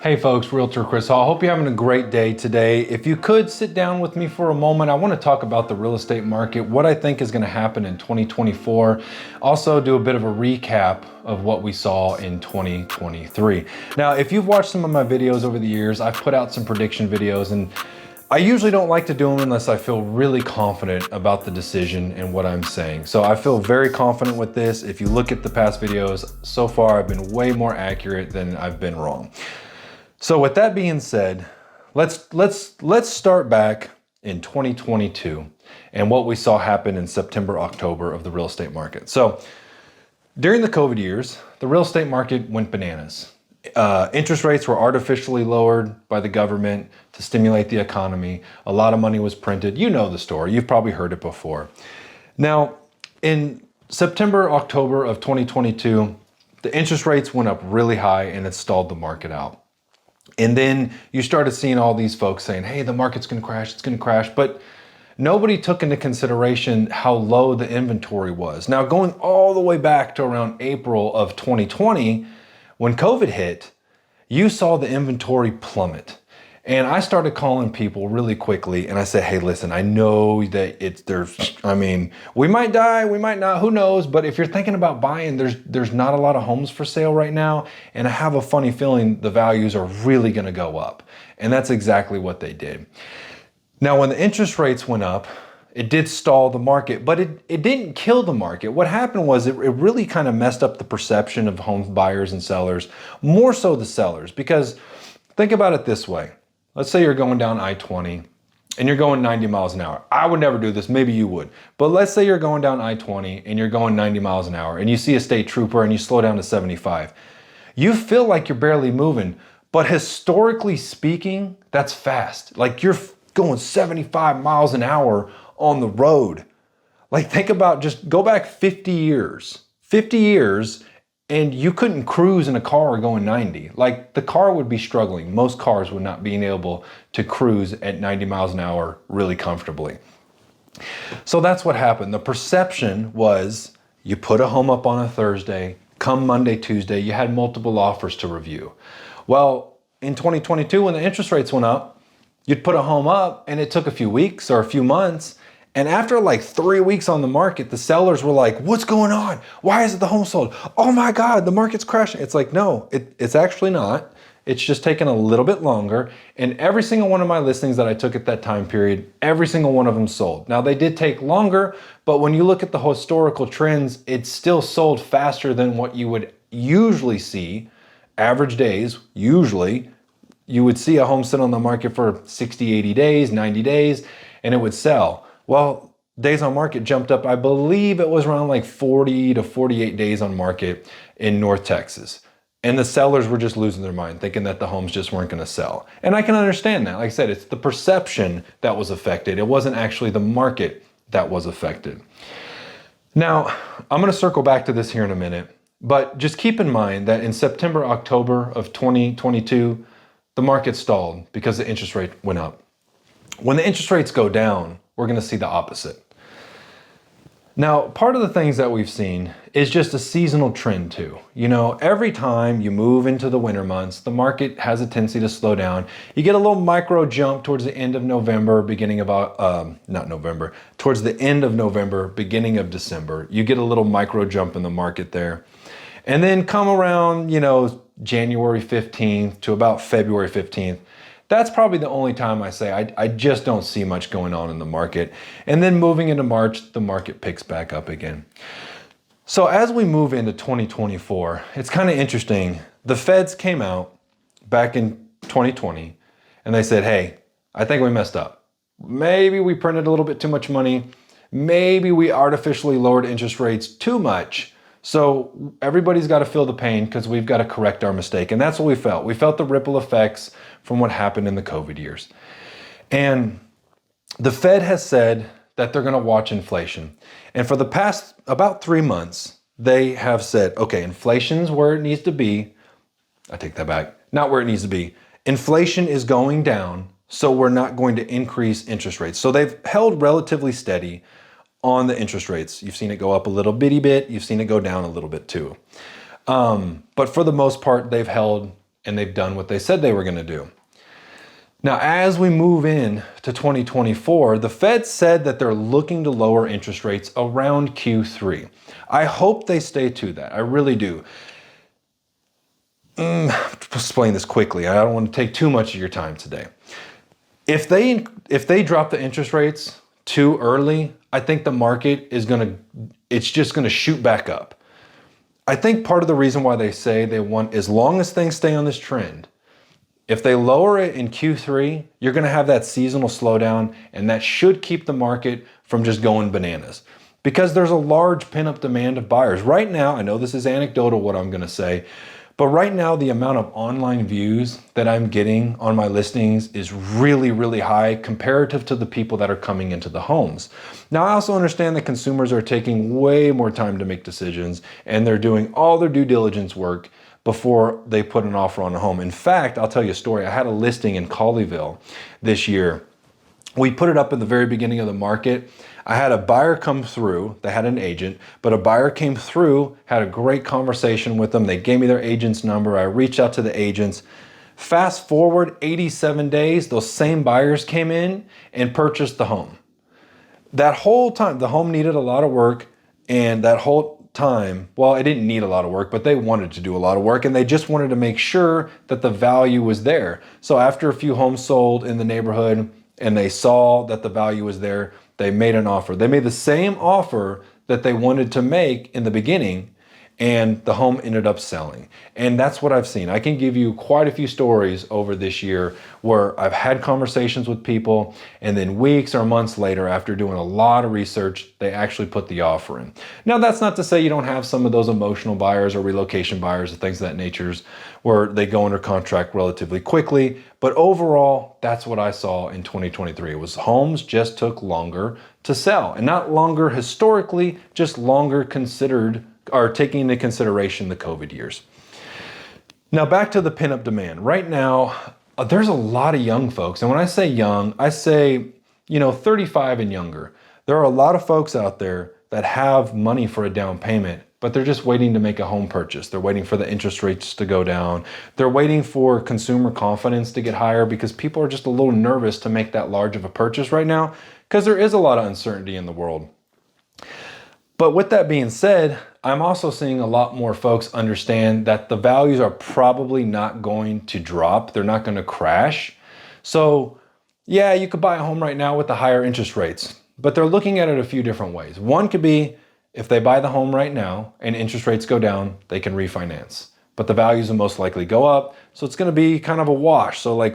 Hey folks, Realtor Chris Hall. Hope you're having a great day today. If you could sit down with me for a moment, I want to talk about the real estate market, what I think is going to happen in 2024. Also do a bit of a recap of what we saw in 2023. Now, if you've watched some of my videos over the years, I've put out some prediction videos, and I usually don't like to do them unless I feel really confident about the decision and what I'm saying. So I feel very confident with this. If you look at the past videos, so far I've been way more accurate than I've been wrong. So with that being said, let's start back in 2022 and what we saw happen in September, October of the real estate market. So during the COVID years, the real estate market went bananas. Interest rates were artificially lowered by the government to stimulate the economy. A lot of money was printed. You know the story. You've probably heard it before. Now, in September, October of 2022, the interest rates went up really high and it stalled the market out. And then you started seeing all these folks saying, hey, the market's going to crash, it's going to crash. But nobody took into consideration how low the inventory was. Now, going all the way back to around April of 2020, when COVID hit, you saw the inventory plummet. And I started calling people really quickly and I said, hey, listen, I know that we might die, we might not, who knows? But if you're thinking about buying, there's not a lot of homes for sale right now. And I have a funny feeling the values are really gonna go up. And that's exactly what they did. Now, when the interest rates went up, it did stall the market, but it didn't kill the market. What happened was it really kind of messed up the perception of home buyers and sellers, more so the sellers, because think about it this way. Let's say you're going down I-20 and you're going 90 miles an hour. I would never do this, maybe you would. But let's say you're going down I-20 and you're going 90 miles an hour and you see a state trooper and you slow down to 75. You feel like you're barely moving, but historically speaking, that's fast. Like you're going 75 miles an hour on the road. Like think about, just go back 50 years, and you couldn't cruise in a car going 90. Like the car would be struggling. Most cars would not be able to cruise at 90 miles an hour really comfortably. So that's what happened. The perception was you put a home up on a Thursday, come Monday, Tuesday, you had multiple offers to review. Well, in 2022, when the interest rates went up, you'd put a home up and it took a few weeks or a few months. And after like 3 weeks on the market, the sellers were like, what's going on? Why isn't the home sold? Oh my God, the market's crashing. It's like, no, it's actually not. It's just taken a little bit longer. And every single one of my listings that I took at that time period, every single one of them sold. Now they did take longer, but when you look at the historical trends, it still sold faster than what you would usually see. Average days, usually, you would see a home sit on the market for 60, 80 days, 90 days, and it would sell. Well, days on market jumped up, I believe it was around like 40 to 48 days on market in North Texas. And the sellers were just losing their mind, thinking that the homes just weren't gonna sell. And I can understand that. Like I said, it's the perception that was affected. It wasn't actually the market that was affected. Now, I'm gonna circle back to this here in a minute, but just keep in mind that in September, October of 2022, the market stalled because the interest rate went up. When the interest rates go down, we're going to see the opposite. Now, part of the things that we've seen is just a seasonal trend too. You know, every time you move into the winter months, the market has a tendency to slow down. You get a little micro jump towards the end of November, towards the end of November, beginning of December. You get a little micro jump in the market there. And then come around, January 15th to about February 15th. That's probably the only time I say I just don't see much going on in the market. And then moving into March, the market picks back up again. So as we move into 2024, it's kind of interesting. The feds came out back in 2020 and they said, hey, I think we messed up. Maybe we printed a little bit too much money. Maybe we artificially lowered interest rates too much. So everybody's got to feel the pain because we've got to correct our mistake. And that's what we felt. We felt the ripple effects from what happened in the COVID years. And the Fed has said that they're going to watch inflation. And for the past about 3 months, they have said, okay, inflation's where it needs to be. I take that back. Not where it needs to be. Inflation is going down, so we're not going to increase interest rates. So they've held relatively steady on the interest rates. You've seen it go up a little bitty bit. You've seen it go down a little bit too. But for the most part, they've held and they've done what they said they were going to do. Now, as we move in to 2024, the Fed said that they're looking to lower interest rates around Q3. I hope they stay to that. I really do. Explain this quickly. I don't want to take too much of your time today. If they drop the interest rates too early, I think the market it's just going to shoot back up. I think part of the reason why they say they want, as long as things stay on this trend, if they lower it in Q3, you're going to have that seasonal slowdown, and that should keep the market from just going bananas because there's a large pent-up demand of buyers. Right now, I know this is anecdotal what I'm going to say, but right now the amount of online views that I'm getting on my listings is really, really high comparative to the people that are coming into the homes. Now, I also understand that consumers are taking way more time to make decisions, and they're doing all their due diligence work before they put an offer on a home. In fact, I'll tell you a story. I had a listing in Colleyville this year. We put it up in the very beginning of the market. I had a buyer come through. They had an agent, but a buyer came through, had a great conversation with them. They gave me their agent's number. I reached out to the agents. Fast forward 87 days, those same buyers came in and purchased the home. That whole time, the home needed a lot of work, and that whole time, well, it didn't need a lot of work, but they wanted to do a lot of work, and they just wanted to make sure that the value was there. So after a few homes sold in the neighborhood and they saw that the value was there, they made an offer. They made the same offer that they wanted to make in the beginning, and the home ended up selling. And that's what I've seen. I can give you quite a few stories over this year where I've had conversations with people, and then weeks or months later, after doing a lot of research, they actually put the offer in. Now, that's not to say you don't have some of those emotional buyers or relocation buyers or things of that nature where they go under contract relatively quickly. But overall, that's what I saw in 2023. It was homes just took longer to sell, and not longer historically, just longer considered are taking into consideration the COVID years. Now back to the pinup demand. Right now, there's a lot of young folks. And when I say young, I say, 35 and younger. There are a lot of folks out there that have money for a down payment, but they're just waiting to make a home purchase. They're waiting for the interest rates to go down. They're waiting for consumer confidence to get higher because people are just a little nervous to make that large of a purchase right now because there is a lot of uncertainty in the world. But with that being said, I'm also seeing a lot more folks understand that the values are probably not going to drop. They're not going to crash. So yeah, you could buy a home right now with the higher interest rates, but they're looking at it a few different ways. One could be if they buy the home right now and interest rates go down, they can refinance, but the values will most likely go up. So it's going to be kind of a wash. So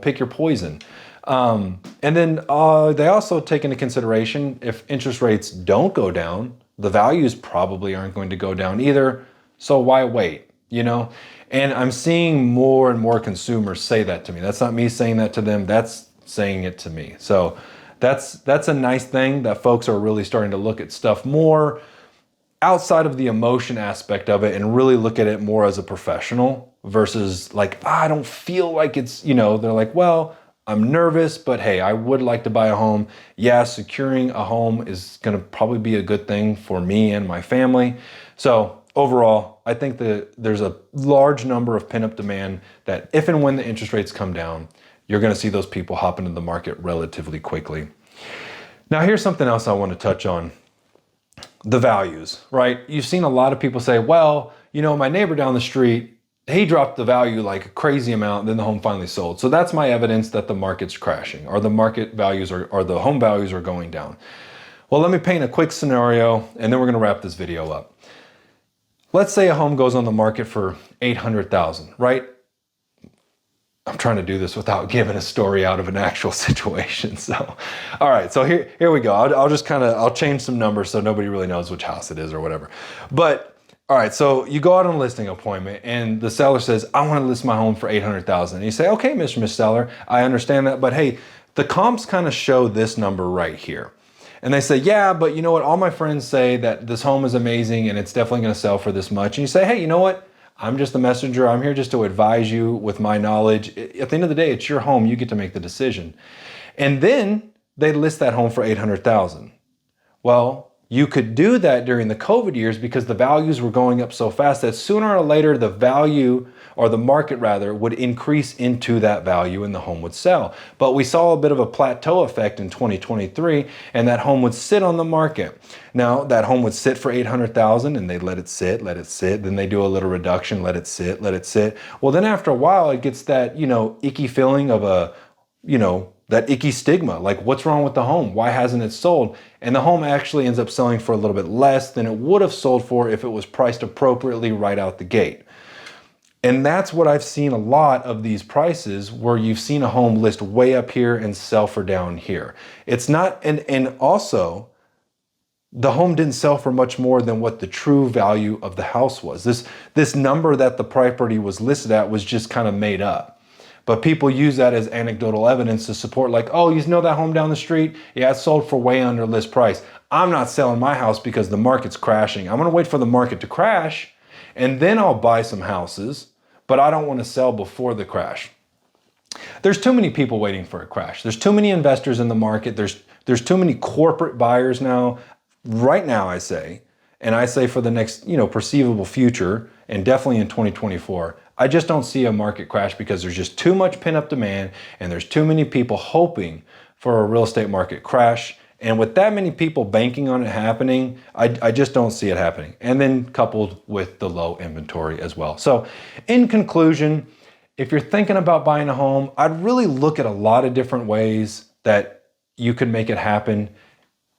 pick your poison. And then they also take into consideration if interest rates don't go down, the values probably aren't going to go down either. So why wait, And I'm seeing more and more consumers say that to me. That's not me saying that to them. That's saying it to me. So that's a nice thing that folks are really starting to look at stuff more outside of the emotion aspect of it and really look at it more as a professional versus I don't feel like it's, they're like, well, I'm nervous, but hey, I would like to buy a home. Yeah, securing a home is going to probably be a good thing for me and my family. So overall, I think that there's a large number of pent-up demand that if and when the interest rates come down, you're going to see those people hop into the market relatively quickly. Now, here's something else I want to touch on. The values, right? You've seen a lot of people say, well, my neighbor down the street, he dropped the value like a crazy amount, and then the home finally sold. So that's my evidence that the market's crashing or the market values or the home values are going down. Well, let me paint a quick scenario, and then we're going to wrap this video up. Let's say a home goes on the market for $800,000, right? I'm trying to do this without giving a story out of an actual situation. So, all right, so here we go. I'll change some numbers so nobody really knows which house it is or whatever. But all right, so you go out on a listing appointment and the seller says, I want to list my home for $800,000. And you say, okay, Mr. Seller, I understand that, but hey, the comps kind of show this number right here. And they say, yeah, but you know what? All my friends say that this home is amazing and it's definitely going to sell for this much. And you say, hey, you know what? I'm just the messenger. I'm here just to advise you with my knowledge. At the end of the day, it's your home. You get to make the decision. And then they list that home for $800,000. Well, you could do that during the COVID years because the values were going up so fast that sooner or later the value, or the market rather, would increase into that value and the home would sell. But we saw a bit of a plateau effect in 2023 and that home would sit on the market. Now that home would sit for 800,000 and they let it sit, then they do a little reduction, let it sit. Well, then after a while it gets that, icky feeling of that icky stigma, like what's wrong with the home? Why hasn't it sold? And the home actually ends up selling for a little bit less than it would have sold for if it was priced appropriately right out the gate. And that's what I've seen a lot of these prices where you've seen a home list way up here and sell for down here. It's not, and also the home didn't sell for much more than what the true value of the house was. This number that the property was listed at was just kind of made up. But people use that as anecdotal evidence to support like, oh, you know that home down the street? Yeah, it sold for way under list price. I'm not selling my house because the market's crashing. I'm gonna wait for the market to crash and then I'll buy some houses, but I don't wanna sell before the crash. There's too many people waiting for a crash. There's too many investors in the market. There's too many corporate buyers now. Right now, I say for the next, perceivable future, and definitely in 2024, I just don't see a market crash because there's just too much pent-up demand and there's too many people hoping for a real estate market crash. And with that many people banking on it happening, I just don't see it happening. And then coupled with the low inventory as well. So in conclusion, if you're thinking about buying a home, I'd really look at a lot of different ways that you could make it happen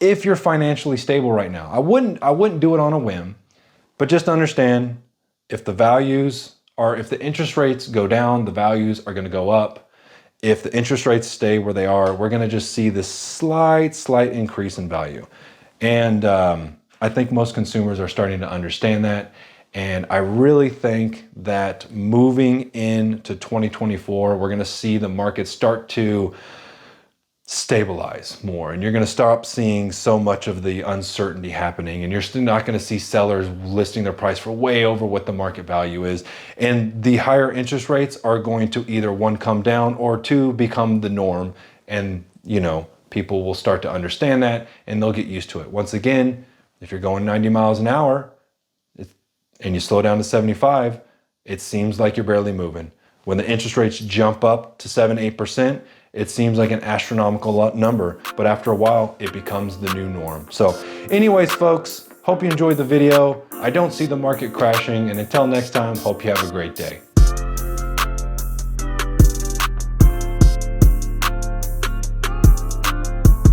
if you're financially stable right now. I wouldn't do it on a whim, but just understand if the interest rates go down, the values are gonna go up. If the interest rates stay where they are, we're gonna just see this slight increase in value. And I think most consumers are starting to understand that. And I really think that moving into 2024, we're gonna see the market start to stabilize more, and you're going to stop seeing so much of the uncertainty happening, and you're still not going to see sellers listing their price for way over what the market value is. And the higher interest rates are going to either one, come down, or two, become the norm. And people will start to understand that and they'll get used to it. Once again, if you're going 90 miles an hour and you slow down to 75, it seems like you're barely moving. When the interest rates jump up to 7-8%, it seems like an astronomical number, but after a while, it becomes the new norm. So anyways, folks, hope you enjoyed the video. I don't see the market crashing, and until next time, hope you have a great day.